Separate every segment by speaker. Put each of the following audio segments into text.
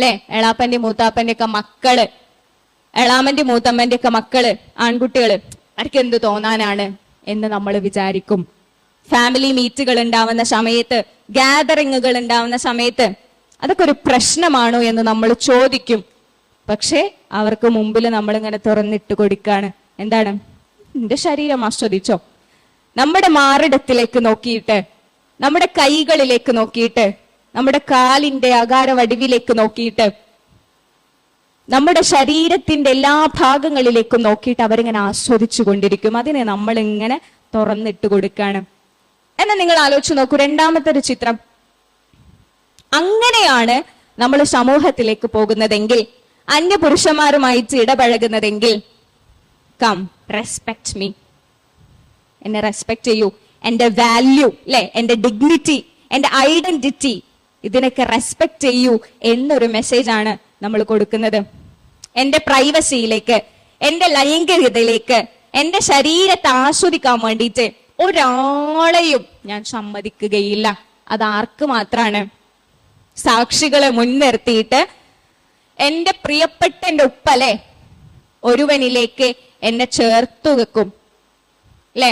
Speaker 1: അല്ലെ? എളാപ്പന്റെ മൂത്താപ്പന്റെ ഒക്കെ മക്കള്, എളാമന്റെ മൂത്തമ്മന്റെ ഒക്കെ മക്കള്, ആൺകുട്ടികള്, അവർക്ക് എന്ത് തോന്നാനാണ് എന്ന് നമ്മൾ വിചാരിക്കും. ഫാമിലി മീറ്റുകൾ ഉണ്ടാവുന്ന സമയത്ത്, ഗ്യാതറിങ്ങുകൾ ഉണ്ടാവുന്ന സമയത്ത് അതൊക്കെ ഒരു പ്രശ്നമാണോ എന്ന് നമ്മൾ ചോദിക്കും. പക്ഷെ അവർക്ക് മുമ്പിൽ നമ്മളിങ്ങനെ തുറന്നിട്ട് കൊടുക്കാണ്. എന്താണ്? നിന്റെ ശരീരം ആസ്വദിച്ചോ. നമ്മുടെ മാറിടത്തിലേക്ക് നോക്കിയിട്ട്, നമ്മുടെ കൈകളിലേക്ക് നോക്കിയിട്ട്, നമ്മുടെ കാലിന്റെ അകാരവടിവിലേക്ക് നോക്കിയിട്ട്, നമ്മുടെ ശരീരത്തിന്റെ എല്ലാ ഭാഗങ്ങളിലേക്കും നോക്കിയിട്ട് അവരിങ്ങനെ ആസ്വദിച്ചു കൊണ്ടിരിക്കും. അതിനെ നമ്മൾ ഇങ്ങനെ തുറന്നിട്ട് കൊടുക്കാണ്. എന്നാൽ നിങ്ങൾ ആലോചിച്ച് നോക്കൂ, രണ്ടാമത്തെ ഒരു ചിത്രം. അങ്ങനെയാണ് നമ്മൾ സമൂഹത്തിലേക്ക് പോകുന്നതെങ്കിൽ, അന്യപുരുഷന്മാരുമായിട്ട് ഇടപഴകുന്നതെങ്കിൽ, കം റെസ്പെക്ട് മീ, എന്നെ റെസ്പെക്ട് ചെയ്യൂ, എന്റെ വാല്യൂ, അല്ലെ, എന്റെ ഡിഗ്നിറ്റി, എന്റെ ഐഡന്റിറ്റി, ഇതിനൊക്കെ റെസ്പെക്ട് ചെയ്യൂ എന്നൊരു മെസ്സേജാണ് നമ്മൾ കൊടുക്കുന്നത്. എന്റെ പ്രൈവസിയിലേക്ക്, എന്റെ ലൈംഗികതയിലേക്ക്, എന്റെ ശരീരത്തെ ആസ്വദിക്കാൻ വേണ്ടിയിട്ട് ഒരാളെയും ഞാൻ സമ്മതിക്കുകയില്ല. അത് ആർക്ക് മാത്രാണ്? സാക്ഷികളെ മുൻനിർത്തിയിട്ട് എന്റെ പ്രിയപ്പെട്ട എന്റെ ഉപ്പലെ ഒരുവനിലേക്ക് എന്നെ ചേർത്തു വെക്കും, അല്ലെ?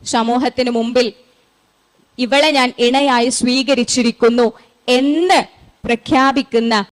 Speaker 1: സമൂഹത്തിന് മുമ്പിൽ ഇവളെ ഞാൻ ഇണയായി സ്വീകരിച്ചിരിക്കുന്നു എന്ന് പ്രഖ്യാപിക്കുന്ന